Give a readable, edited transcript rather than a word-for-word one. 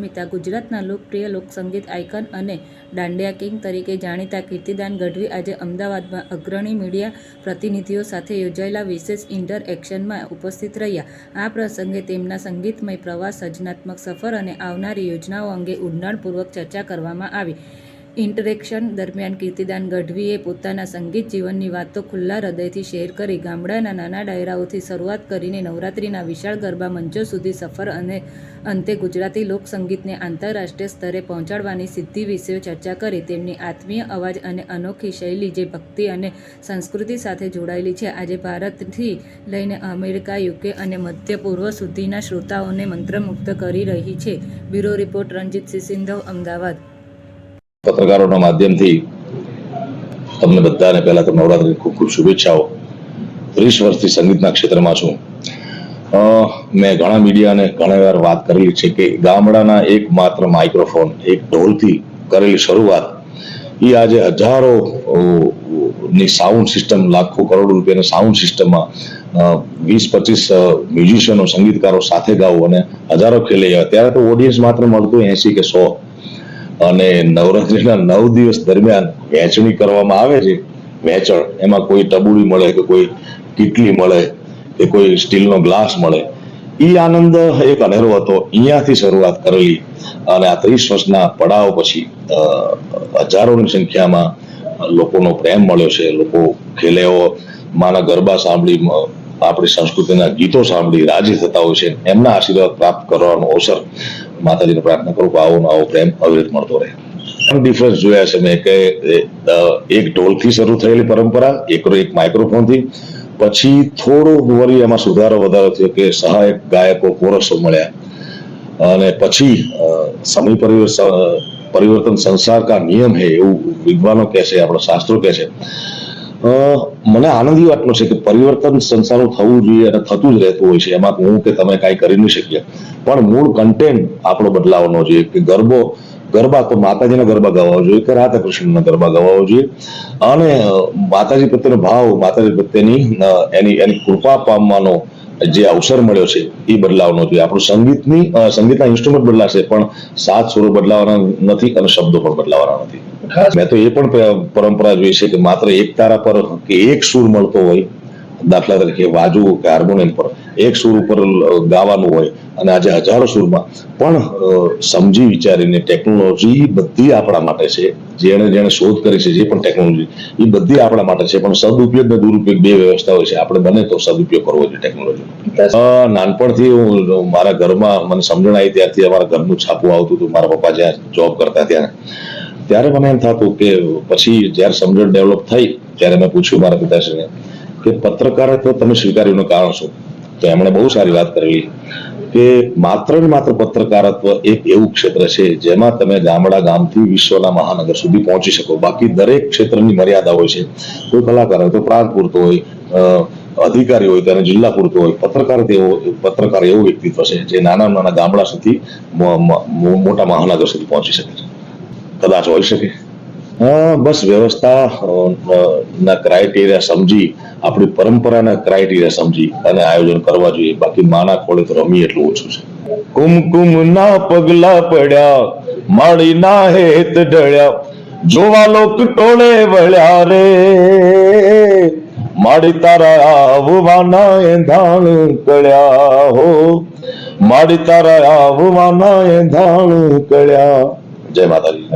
નમિતા ગુજરાતના લોકપ્રિય લોકસંગીત આઇકન અને દાંડિયા કિંગ તરીકે જાણીતા કીર્તિદાન ગઢવી આજે અમદાવાદમાં અગ્રણી મીડિયા પ્રતિનિધિઓ સાથે યોજાયેલા વિશેષ ઇન્ટરએક્શનમાં ઉપસ્થિત રહ્યા. આ પ્રસંગે તેમના સંગીતમય પ્રવાસ, સર્જનાત્મક સફર અને આવનારી યોજનાઓ અંગે ઊંડાણપૂર્વક ચર્ચા કરવામાં આવી. ઇન્ટરેક્શન દરમિયાન કીર્તિદાન ગઢવીએ પોતાના સંગીત જીવનની વાતો ખુલ્લા હૃદયથી શેર કરી. ગામડાના નાના ડાયરાઓથી શરૂઆત કરીને નવરાત્રિના વિશાળ ગરબા મંચો સુધી સફર અને અંતે ગુજરાતી લોકસંગીતને આંતરરાષ્ટ્રીય સ્તરે પહોંચાડવાની સિદ્ધિ વિશે ચર્ચા કરી. તેમની આત્મીય અવાજ અને અનોખી શૈલી, જે ભક્તિ અને સંસ્કૃતિ સાથે જોડાયેલી છે, આજે ભારતથી લઈને અમેરિકા, યુકે અને મધ્ય પૂર્વ સુધીના શ્રોતાઓને મંત્રમુગ્ધ કરી રહી છે. બ્યુરો રિપોર્ટ, રણજીતસિંહ સિંધવ, અમદાવાદ. પત્રકારોના માધ્યમથી તમને બધાને પહેલા તો નવરાત્રિની ખૂબ ખૂબ શુભેચ્છાઓ. 30 વર્ષથી સંગીતના ક્ષેત્રમાં છું. મેં ઘણા મીડિયાને ઘણી વાર વાત કરેલી છે કે ગામડાના એકમાત્ર માઇક્રોફોન, એક ઢોલથી કરેલી શરૂઆત એ આજે હજારો ની સાઉન્ડ સિસ્ટમ, લાખો કરોડ રૂપિયાની સાઉન્ડ સિસ્ટમમાં 20-25 મ્યુઝિશિયનો, સંગીતકારો સાથે ગાવું અને હજારો ખેલે. ત્યારે તો ઓડિયન્સ માત્ર મળતું 80 કે 100. અને નવરાત્રિના 9 દિવસ દરમિયાન વહેંચણી કરવામાં આવે છે. વહેંચણ એમાં કોઈ ટબુડી મળે કે કોઈ કીટલી મળે કે કોઈ સ્ટીલનો ગ્લાસ મળે, એ આનંદ એક અનેરો હતો. અહીંયાથી શરૂઆત કરેલી અને આ 30 વર્ષના પડાવ પછી હજારોની સંખ્યામાં લોકોનો પ્રેમ મળ્યો છે. લોકો ખેલેઓ માના ગરબા સાંભળી, આપણી સંસ્કૃતિના ગીતો સાંભળી રાજી થતા હોય છે. એમના આશીર્વાદ પ્રાપ્ત કરવાનો અવસર માતાજીને પ્રાર્થના કરું કે આવો પ્રેમ અવિરત મળતો રહે. ડિફરન્સ જોયા છે મેં કે એક ઢોલથી શરૂ થયેલી પરંપરા, એક માઇક્રોફોનથી, પછી થોડું વળી એમાં સુધારો વધારો થયો કે સહાયક ગાયકો, કોરસો મળ્યા અને પછી સમય પરિવર્તન સંસાર કા નિયમ હે એવું વિદ્વાનો કહે છે, આપણા શાસ્ત્રો કહે છે. મને આનંદ એ વાતનો છે કે પરિવર્તન સંસારનું થવું જોઈએ અને થતું જ રહેતું હોય છે. એમાં હું કે તમે કાંઈ કરી નહીં શકીએ, પણ મૂળ કન્ટેન્ટ આપણો બદલાવનો જોઈએ. કે ગરબા તો માતાજીના ગરબા ગાવા જોઈએ કે રાધા કૃષ્ણના ગરબા ગાવા જોઈએ, અને માતાજી પ્રત્યેનો ભાવ, માતાજી પ્રત્યેની એની કૃપા પામવાનો જે અવસર મળ્યો છે એ બદલાવનો જોઈએ. આપણું સંગીતના ઇન્સ્ટ્રુમેન્ટ બદલાશે પણ સાત સુરો બદલાવાના નથી અને શબ્દો પણ બદલાવાના નથી. મેં તો એ પણ પરંપરા જોઈ છે કે માત્ર એક તારા પર કે એક સૂર મળતો હોય, દાખલા તરીકે વાજુ કે હાર્મોનિયમ પર એક સૂર ઉપર ગાવાનું હોય, અને આજે હજારો સૂરમાં પણ સમજી વિચારીને ટેકનોલોજી બધી આપણા માટે છે. જેણે શોધ કરી છે, જે પણ ટેકનોલોજી, એ બધી આપણા માટે છે. પણ સદુપયોગ ને દુરુપયોગ બે વ્યવસ્થા હોય છે. આપણે બને તો સદુપયોગ કરવો જોઈએ ટેકનોલોજી. નાનપણથી હું મારા ઘરમાં મને સમજણ આવી ત્યારથી અમારા ઘરનું છાપું આવતું હતું. મારા પપ્પા જ્યાં જોબ કરતા ત્યારે મને એમ થતું કે પછી જ્યારે સમજણ ડેવલપ થઈ ત્યારે મેં પૂછ્યું મારા પિતાશ્રીને કે પત્રકારત્વ તમે સ્વીકાર્યુંનું કારણ શું? તો એમણે બહુ સારી વાત કરેલી કે માત્ર ને માત્ર પત્રકારત્વ એક એવું ક્ષેત્ર છે જેમાં તમે ગામથી વિશ્વના મહાનગર સુધી પહોંચી શકો. બાકી દરેક ક્ષેત્રની મર્યાદા હોય છે. કોઈ કલાકાર હોય તો પ્રાંત પૂરતો હોય, અધિકારી હોય ત્યારે જિલ્લા પૂરતો હોય. પત્રકાર એવું વ્યક્તિત્વ છે જે નાના ગામડા સુધી મોટા મહાનગર સુધી પહોંચી શકે છે. કદાચ હોઈ શકે. બસ વ્યવસ્થા ના ક્રાઇટેરિયા સમજી, આપણી પરંપરાના ક્રાઇટેરિયા સમજી અને આયોજન કરવા જોઈએ. બાકી માના ખોળે તો રમી એટલું ઓછું છે. કુમકુમ ના પગલા પડ્યા, માળી ના હેત ઢળ્યા, જોવા લોક ટોળે વળ્યા રે, માળી તારા આવવાના એંધાણ કળ્યા હો, માળી તારા આવવાના એંધાણ કળ્યા. જય માતાજી.